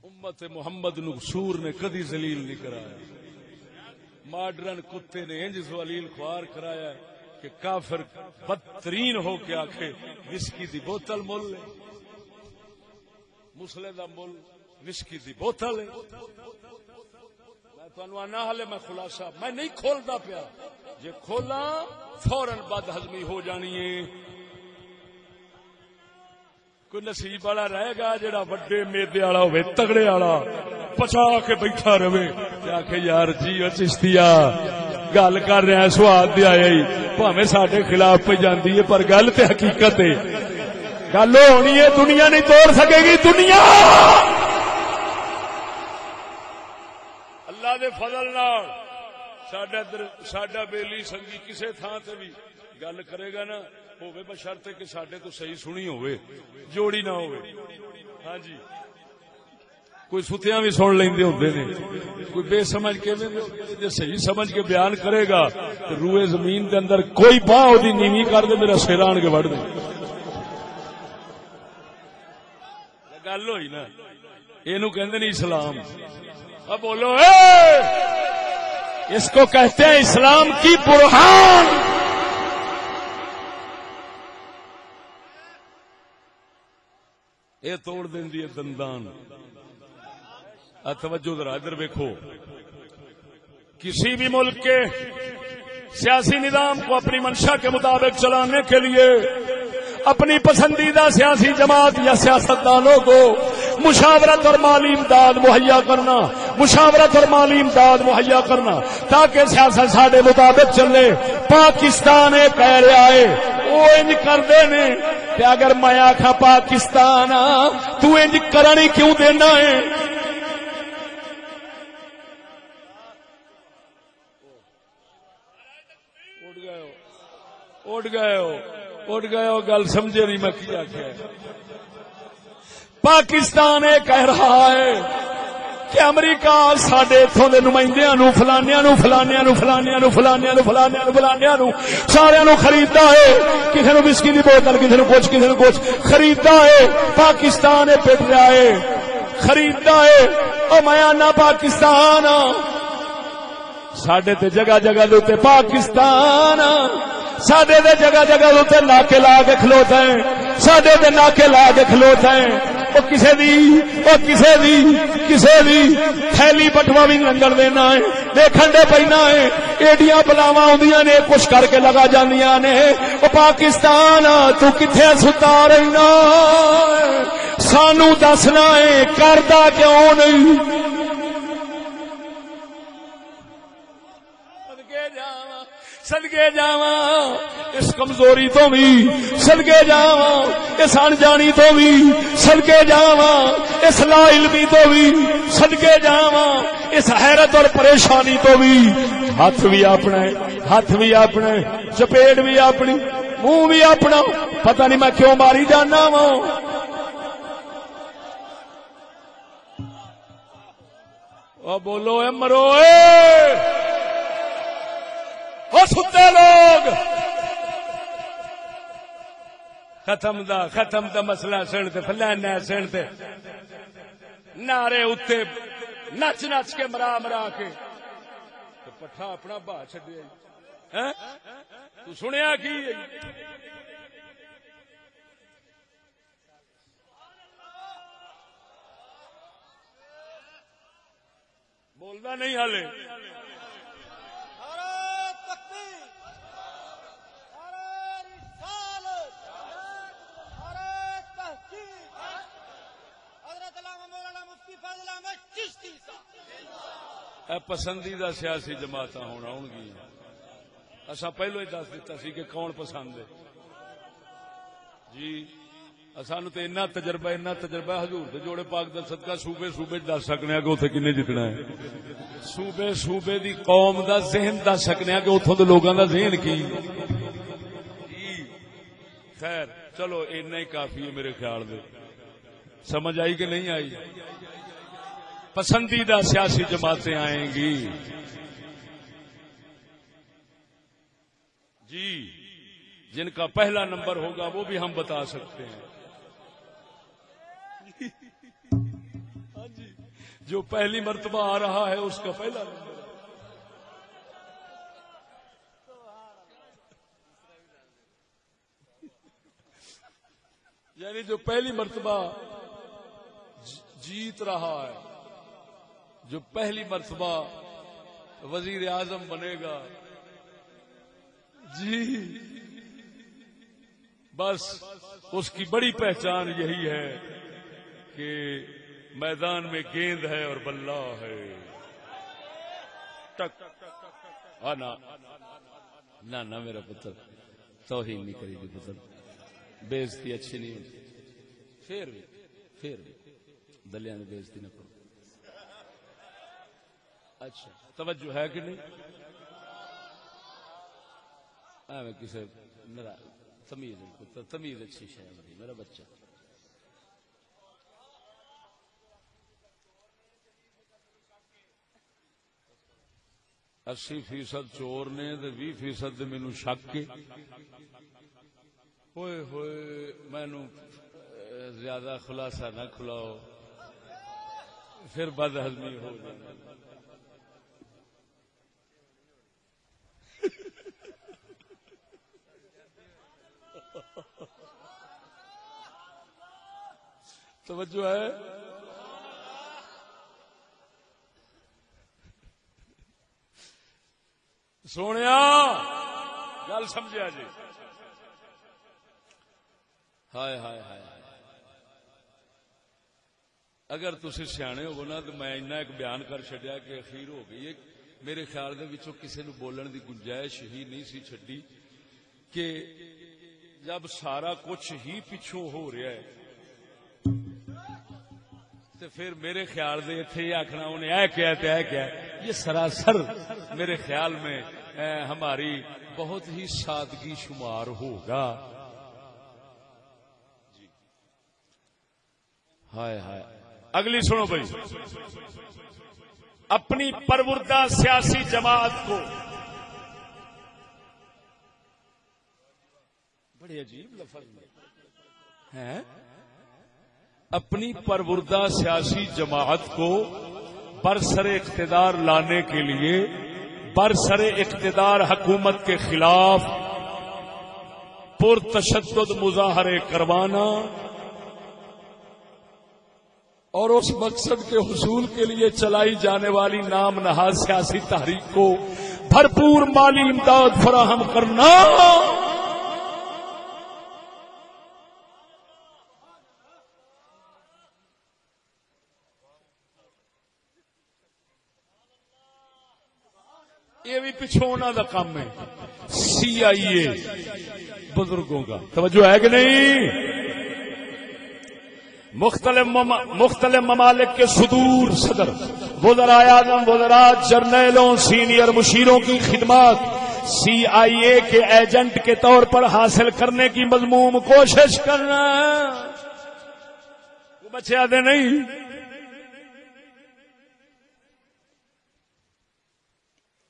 امت محمد نو سور نے کدی ذلیل نہیں کرایا. ماڈرن کتے نے انج ذلیل خوار کرایا کہ کافر بدترین ہو کے آکھے وسکی دی بوتل مول لے, مسلے دا مول وسکی دی بوتل ہے. میں تانوں آنا حالے میں خلاصہ میں نہیں کھولدا پیا, جے کھولا فوراً بد ہضمی ہو جانی ہے. کوئی نصیب والا رہے گا جڑا وڈے میدے والا ہوے, تگڑے والا پچا کے بیٹھا رہے تے آکھے یار جی او چشتیا گل کر رہے ہیں سواد دے آیا ہی بھاویں ساڈے خلاف پہ جاندی ہے پر گل تے حقیقت ہے. گل ہونی ہے, دنیا نہیں توڑ سکے گی. دنیا اللہ دے فضل نال ساڈا بیلی سنگی کسے تھان تے بھی گل کرے گا نا ہوے بشرطے کہ ساڈے تو صحیح سنی ہوے, جوڑی نہ ہوے. ہاں جی, کوئی ستیاں بھی سن لیندے ہوندے نے, کوئی بے سمجھ کے جے صحیح سمجھ کے بیان کرے گا تو روئے زمین دے اندر کوئی باہ اودی نیوی کر دے میرا سر آن کے وڑ دے. گل ہوئی نا, اینو کہندے نے اسلام. اب بولو اس کو کہتے ہیں اسلام کی برہان. یہ توڑ دیندی ہے دندان. توجہ ذرا ادھر دیکھو, کسی بھی ملک کے سیاسی نظام کو اپنی منشا کے مطابق چلانے کے لیے اپنی پسندیدہ سیاسی جماعت یا سیاستدانوں کو مشاورت اور مالی امداد مہیا کرنا, مشاورت اور مالی امداد مہیا کرنا تاکہ سیاست ساڈے مطابق چلے. پاکستان کہہ رہا ہے وہ انج کردے نے, تے اگر میں آکھا پاکستان تو انج کرنی کیوں دینا ہے؟ اٹھ گئے ہو گل سمجھے نہیں میں کیا کیا. پاکستان کہہ رہا ہے کہ امریکہ ساڈے اتھوں دے نمائندیاں نو فلانیاں نو فلانیاں نو فلانیاں نو فلانیاں نو فلانیاں نو فلانیاں نو سارے نو خریددا ہے. کسے نو وسکی دی بوتل, کسے نو کچھ خریددا ہے. پاکستان پٹ رہا ہے, خریددا ہے. او میں آنا پاکستان ساڈے تے جگہ جگہ دے تے پاکستان ساڈے تے جگہ جگہ دے ناکے لا کے کھلوتا ہے, ساڈے تے ناکے لا کے کھلوتا ہے. او کسے دی تھیلی بٹوا بھی لنگڑ دینا ہے, دیکھن دے پینا ہے. ایڈیاں بلاواں ہوندیاں نے کچھ کر کے لگا جاندیاں نے. او پاکستان تو کتھے ستا رہنا, سانو دسنا ہے کردا کیوں نہیں. صدقے جاواں اس کمزوری تو بھی, صدقے جاواں اس انجانی تو بھی, صدقے جاواں اس لا علمی تو بھی, صدقے جاواں اس حیرت اور پریشانی تو بھی. ہاتھ بھی اپنے چپیڑ بھی اپنی, منہ بھی اپنا. پتہ نہیں میں کیوں ماری جانا وا. او بولو اے مرو او ستے لوگ. ختم دا مسئلہ سنتے فلانا سنتے نعرے اتے نچ نچ کے مرا کے پٹھا اپنا باہ چڈیا. تو سنیا کی بولنا نہیں ہالے. پسندیدہ سیاسی جماعت ہونا ہون گی. اصا پہلو ہی دس دیتا سی کہ کون پسند ہے جی. سانو تو اتنا تجربہ حضور دے جوڑے پاک دا صدقہ صوبے دس سکنے کہ اتنے کنے جتنا ہے. صوبے دی قوم دا ذہن دس سکنے کہ اتوں دے لوگوں دا ذہن کی. خیر چلو اتنا ہی کافی ہے میرے خیال دے. سمجھ آئی کہ نہیں آئی؟ پسندیدہ سیاسی جماعتیں آئیں گی جی, جن کا پہلا نمبر ہوگا وہ بھی ہم بتا سکتے ہیں. جو پہلی مرتبہ آ رہا ہے اس کا پہلا نمبر، یعنی جو پہلی مرتبہ جیت رہا ہے، جو پہلی مرتبہ وزیر اعظم بنے گا، جی بس اس کی بڑی پہچان یہی ہے کہ میدان میں گیند ہے اور بلہ ہے. ٹک نہ میرا پتر توہین نہیں کرے گی، پتر بےزتی اچھی نہیں ہوتی. پھر بھی دلیاں نے بےزتی نہ کرو. اچھا توجہ ہے کہ نہیں؟ میں کسی تمیز اچھی شاید میرا بچہ. اسی فیصد چور نے 20% مینو شک کے ہوئے ہوئے مینو زیادہ خلاصہ نہ کھلاؤ پھر بد ہضمی ہو جائے. توجہ ہے؟ سونیا گل سمجھا جی. ہائے ہائے ہائے اگر تسی سیانے ہو نا تو میں اینا ایک بیان کر چڈیا کہ اخیر ہو گئی. میرے خیال دے وچوں کسی نو بولن دی گنجائش ہی نہیں سی چھڈی کہ جب سارا کچھ ہی پچھوں ہو رہا ہے تو پھر میرے خیال دے اتنے یہ آخنا انہیں اے کیا تے اے کیا. یہ سراسر میرے خیال میں ہماری بہت ہی سادگی شمار ہوگا. ہائے ہائے اگلی سنو بھائی. اپنی پروردہ سیاسی جماعت کو، بڑے عجیب لفظ ہے، اپنی پروردہ سیاسی جماعت کو برسر اقتدار لانے کے لیے برسر اقتدار حکومت کے خلاف پرتشدد مظاہرے کروانا اور اس مقصد کے حصول کے لیے چلائی جانے والی نام نہاد سیاسی تحریک کو بھرپور مالی امداد فراہم کرنا یہ بھی پچھونا دا کام ہے. CIA بزرگوں کا توجہ ہے کہ نہیں؟ مختلف ممالک کے صدور صدر، وزراء اعظم، وزراء، جرنیلوں، سینئر مشیروں کی خدمات CIA کے ایجنٹ کے طور پر حاصل کرنے کی مذموم کوشش کرنا. بچے آتے نہیں.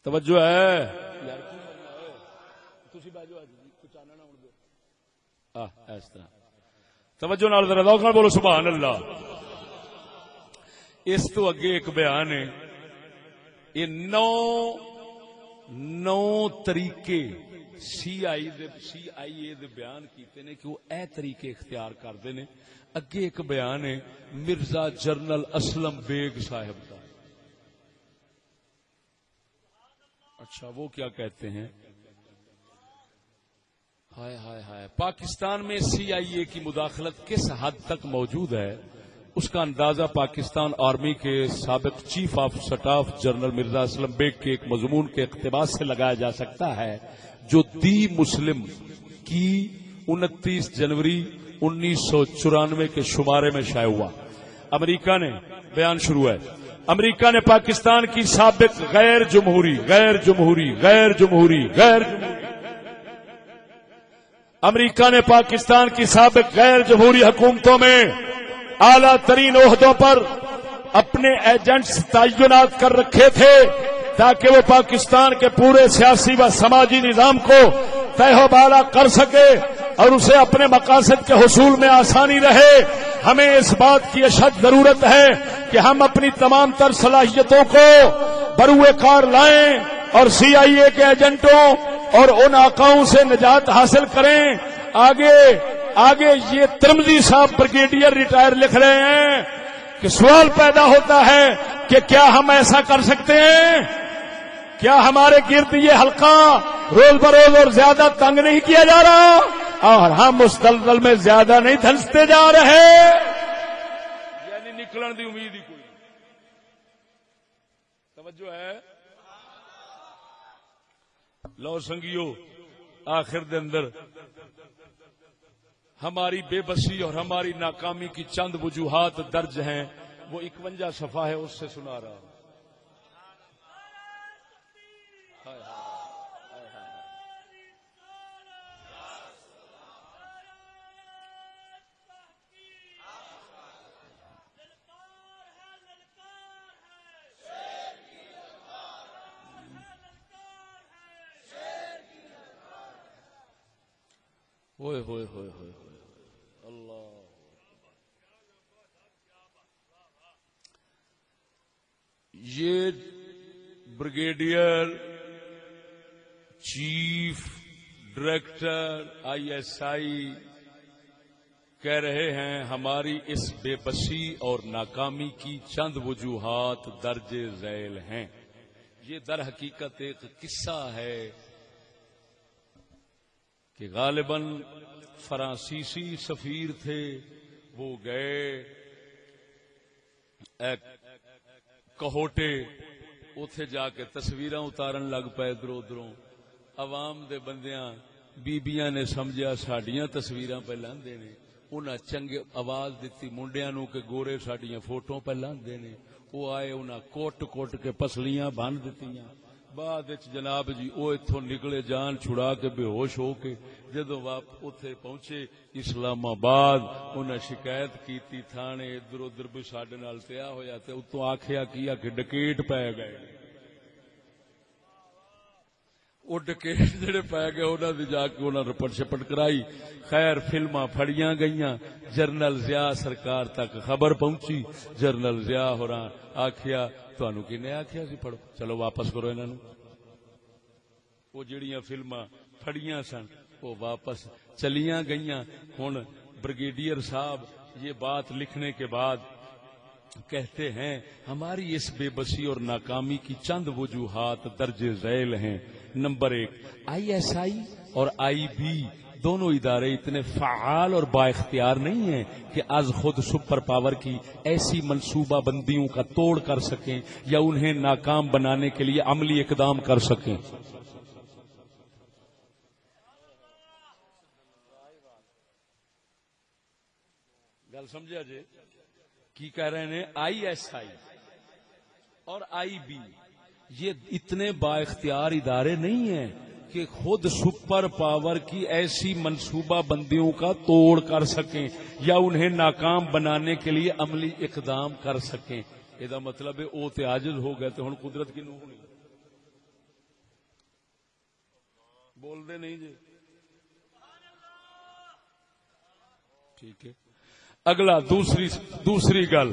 توجہ ہے؟ اس طرح توجہ نال ذرا ذوق نال بولو سبحان اللہ. اس تو اگے ایک بیان ہے، یہ 9 طریقے CIA دے بیان کیتے نے کہ وہ اے طریقے اختیار کرتے ہیں. اگے ایک بیان ہے مرزا جنرل اسلم بیگ صاحب کا. اچھا وہ کیا کہتے ہیں؟ ہائے ہائے ہائے پاکستان میں CIA کی مداخلت کس حد تک موجود ہے اس کا اندازہ پاکستان آرمی کے سابق chief of staff general Mirza Aslam Beg کے ایک مضمون کے اقتباس سے لگایا جا سکتا ہے جو دی مسلم کی 29 جنوری 1994 کے شمارے میں شائع ہوا. امریکہ نے بیان شروع ہے. امریکہ نے پاکستان کی سابق غیر جمہوری امریکہ نے پاکستان کی سابق غیر جمہوری حکومتوں میں اعلیٰ ترین عہدوں پر اپنے ایجنٹس تعینات کر رکھے تھے تاکہ وہ پاکستان کے پورے سیاسی و سماجی نظام کو تہہ و بالا کر سکے اور اسے اپنے مقاصد کے حصول میں آسانی رہے. ہمیں اس بات کی اشد ضرورت ہے کہ ہم اپنی تمام تر صلاحیتوں کو بروئے کار لائیں اور سی آئی اے کے ایجنٹوں اور ان آقاؤں سے نجات حاصل کریں. آگے یہ ترمذی صاحب بریگیڈیئر ریٹائر لکھ رہے ہیں کہ سوال پیدا ہوتا ہے کہ کیا ہم ایسا کر سکتے ہیں؟ کیا ہمارے گرد یہ حلقہ روز بروز اور زیادہ تنگ نہیں کیا جا رہا اور ہم اس دلدل میں زیادہ نہیں دھنستے جا رہے؟ یعنی نکلن دی امید ہی کوئی. توجہ ہے؟ لو سنگیو، آخر دے اندر ہماری بے بسی اور ہماری ناکامی کی چند وجوہات درج ہیں، وہ 51 صفحہ ہے، اس سے سنا رہا ہوں. ہوئے ہوئے ہوئے ہوئے اللہ. یہ بریگیڈیئر چیف ڈائریکٹر ISI کہہ رہے ہیں ہماری اس بے بسی اور ناکامی کی چند وجوہات درج ذیل ہیں. یہ در حقیقت ایک قصہ ہے کہ غالباً فرانسیسی سفیر تھے، وہ گئے کہوٹے، اوتھے جا کے تصویراں اتارن لگ پے ادھروں ادھروں. عوام دے بندیاں بیبیاں نے سمجھیا ساڈیاں تصویراں پہ لاندے نے، انہاں چنگے آواز دتی منڈیاں نو کہ گورے ساڈیاں فوٹو پہ لاندے نے. وہ آئے، انہاں کوٹ کوٹ کے پسلیاں بن دتیاں. بعد جناب جی وہ اتوں نکلے جان چھڑا کے بے ہوش ہو کے جدو اتنے پہنچے اسلام آباد، انہیں شکایت کی تھانے ادھر ادھر بھی سڈے نال تیا ہویا تے اتوں آخیا کیا کہ ڈکیٹ پی گئے. وہ ڈکیٹ جڑے پی گئے انہوں نے جا کے انہوں نے رپٹ شپٹ کرائی. خیر فلماں پھڑیاں گئیاں، جنرل ضیاء سرکار تک خبر پہنچی. جنرل ضیاء ہوراں آخیا تانوں کنے آخیا سی پڑھو، چلو واپس کرو انہاں نوں. وہ جڑیاں فلماں پھڑیاں سن وہ واپس چلیاں گئیاں. ہن بریگیڈیئر صاحب یہ بات لکھنے کے بعد کہتے ہیں ہماری اس بے بسی اور ناکامی کی چند وجوہات درج ذیل ہیں. نمبر 1، ISI اور IB دونوں ادارے اتنے فعال اور با اختیار نہیں ہیں کہ از خود سپر پاور کی ایسی منصوبہ بندیوں کا توڑ کر سکیں یا انہیں ناکام بنانے کے لیے عملی اقدام کر سکیں. گل سمجھا جی کی کہہ رہے ہیں؟ ISI اور IB یہ اتنے با اختیار ادارے نہیں ہیں کہ خود سپر پاور کی ایسی منصوبہ بندیوں کا توڑ کر سکیں یا انہیں ناکام بنانے کے لیے عملی اقدام کر سکیں. یہ مطلب ہے وہ تے عاجز ہو گئے تو ہن قدرت کی نو ہونی. بول دے نہیں جی ٹھیک ہے. اگلا دوسری گل،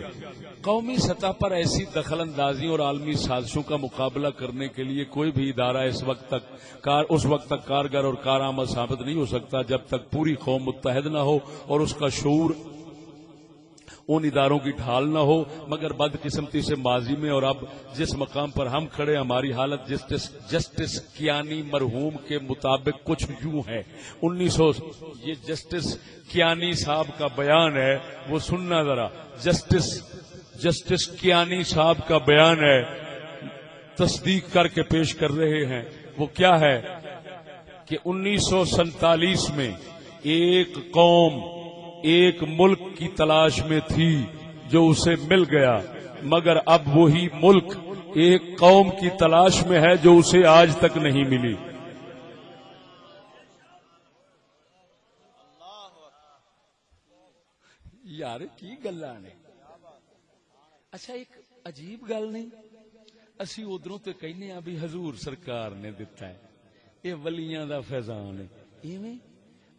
قومی سطح پر ایسی دخل اندازی اور عالمی سازشوں کا مقابلہ کرنے کے لیے کوئی بھی ادارہ اس وقت تک کارگر اور کارآمد ثابت نہیں ہو سکتا جب تک پوری قوم متحد نہ ہو اور اس کا شعور ان اداروں کی ڈھال نہ ہو. مگر بدقسمتی سے ماضی میں اور اب جس مقام پر ہم کھڑے ہماری حالت جسٹس کیانی مرحوم کے مطابق کچھ یوں ہے. یہ جسٹس کیانی صاحب کا بیان ہے، وہ سننا ذرا. جسٹس کیانی صاحب کا بیان ہے، تصدیق کر کے پیش کر رہے ہیں. وہ کیا ہے کہ 1947 میں ایک قوم ایک ملک کی تلاش میں تھی جو اسے مل گیا، مگر اب وہی ملک ایک قوم کی تلاش میں ہے جو اسے آج تک نہیں ملی. یار کی گلاں نے. اچھا ایک عجیب گل نہیں، اسی ادھروں تے کہنے ہاں بھی حضور سرکار نے دتا ہے، یہ ولیاں دا فیضان ہے. ایویں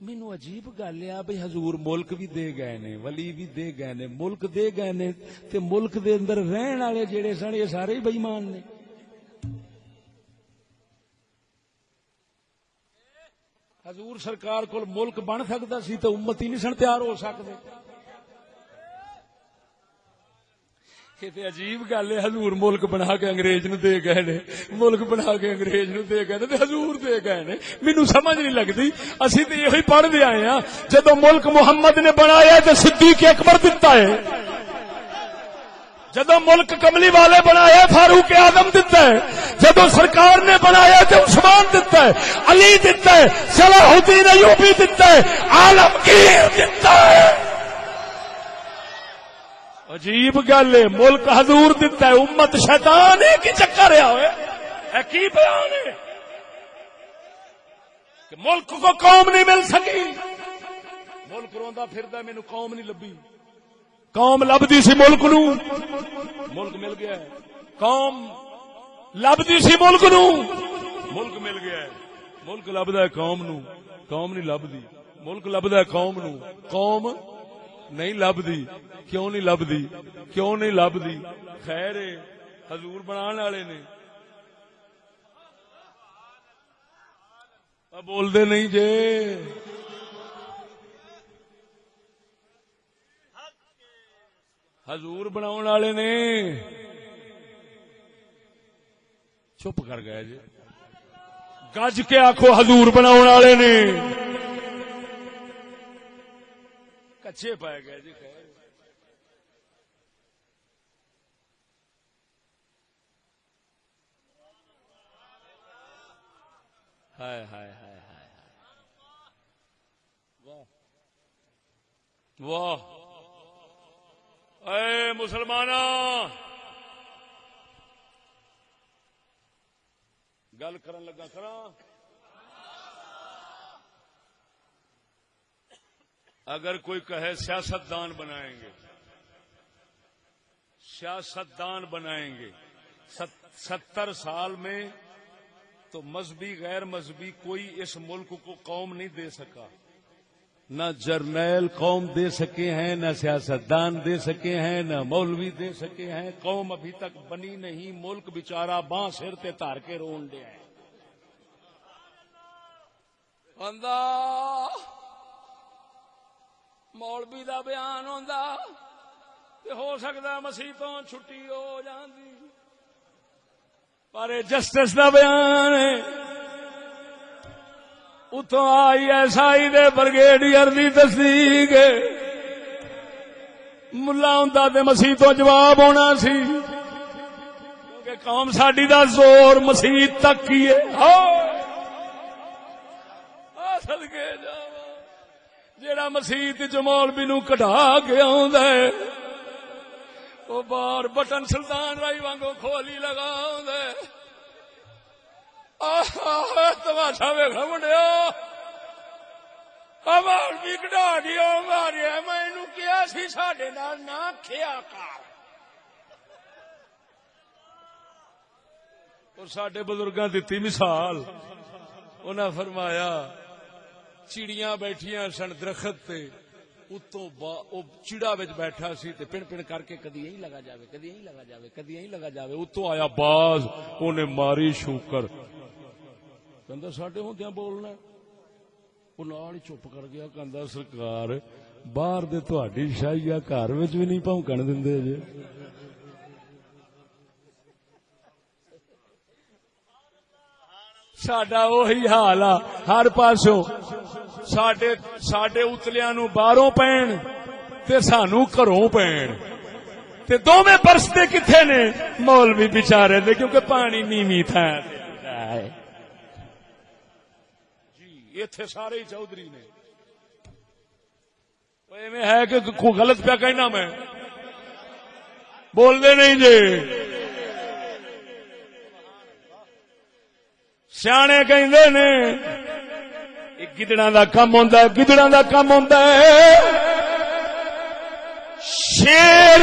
مینو عجیب گل ہے بھئی حضور ملک بھی دے گئے نے، ولی بھی دے گئے نے، ملک دے گئے نے، تے ملک دے اندر رہن والے جڑے سن یہ سارے ہی بے ایمان نے. حضور سرکار کول ملک بن سکتا سی تو امت ہی نہیں سن تیار ہو سکتے. یہ عجیب گل ہے، حضور ملک بنا کے انگریز نو دے گئے نے، ملک بنا کے انگریز نو دے گئے نے تے حضور دے گئے نے. مینوں سمجھ نہیں لگتی. اسی تے یہی پڑھدے آئے ہاں جدو ملک محمد نے بنایا تے صدیق اکبر دتا ہے، جدو ملک کملی والے بنایا فاروق اعظم دتا ہے، جدو سرکار نے بنایا تے عثمان دتا ہے، علی دتا ہے، صلاح الدین ایوبی دتا ہے، عالمگیر دتا ہے. عجیب گل ہے، ملک حضور دتا ہے، امت شیطان ہے کی چکر ہے ہوئے ہے کی بیان ہے کہ ملک کو قوم نہیں مل سکی. ملک روندا پھردا مینوں قوم نہیں لبھی. قوم لبدی سی ملک نو، ملک مل گیا ہے. قوم لبدی سی ملک نو، ملک مل گیا ہے. ملک لبدا ہے قوم نو، قوم نہیں لبدی. ملک لبدا ہے قوم نو، قوم نہیں لبدی. کیوں نہیں لبدی؟ کیوں نہیں لبدی؟ خیر حضور بنان والے نے بول دے نہیں جے. حضور بناؤ والے نے چپ کر گئے جی. گج کے آخو حضور بناؤ والے نے کچے پائے گئے جی. خیر ہائے ہائے ہائے ہائے واہ واہ. اے مسلماناں گل کرن لگا کراں. اگر کوئی کہے سیاستدان بنائیں گے، سیاستدان بنائیں گے 70 سال میں تو مذہبی غیر مذہبی کوئی اس ملک کو قوم نہیں دے سکا. نہ جرنیل قوم دے سکے ہیں، نہ سیاستدان دے سکے ہیں، نہ مولوی دے سکے ہیں. قوم ابھی تک بنی نہیں. ملک بیچارہ باں سر تے تار کے رون دیا ہے. بندہ مولوی دا بیان ہوندا تے ہو سکدا مسیتوں چھٹی ہو جاندی، پر جسٹس دا بیان ہے اتوں I S I they brigadier دی تصدیق ملا ہوندا تے مسیتوں جواب ہونا سی، کیونکہ قوم ساڈی دا زور مسیت تک ہی ہے. صدقے جاواں جیڑا مسیت چ مولوی نو کڈا کے آوندا ہے وہ باہر بٹن سلطان رائی وانگو کھولی لگا آوندا ہے. تماشا ویکھا منڈیا مولوی کڈا گیا ماریا. مینوں کیا سی ساڈے نال نہ کھیا کر. اور ساڈے بزرگاں دتی مثال. انہاں فرمایا چڑیاں بیٹھیاں سن درخت تے اتوں چڑا وچ بیٹھا سی تے پن پن کر کے کدی یہی لگا جاوے، کدی یہی لگا جاوے، کدی یہی لگا جاوے. اتوں آیا باز اونے ماری شوکر کہندا ساڈے ہوندیاں بولنا. او نال ہی چپ کر گیا. کہندا سرکار باہر دے تہاڈی شاہی آ گھر وچ وی نہیں بھونکن دیندے جے. ساڈا وہی حال آ ہر پاسوں. ساڈے اتلیاں نو باہروں پین تے سانو گھروں پین تے دوویں برستے کتھے نے؟ مولوی بیچارے دے کیونکہ پانی نیویں تھاں تے ہے جی. ایتھے سارے ہی چودھری نے. ایویں ہے کہ کوئی غلط پیا کہنا میں بول دے نہیں جی. سیانے کہندے نے گدڑاں دا کم ہوندا ہے، گدڑاں دا کم ہوندا ہے. شیر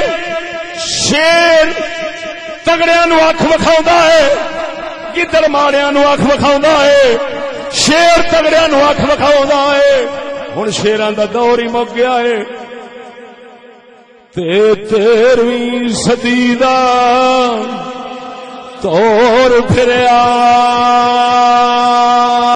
تگڑیاں نو اکھ وکھاوندا ہے، گدڑ ماڑیاں نو اکھ وکھاوندا ہے. شیر تگڑیاں نو اکھ وکھاوندا ہے. ہن شیراں دا دور ہی مک گیا ہے تے 13ویں صدی دا دور پھریا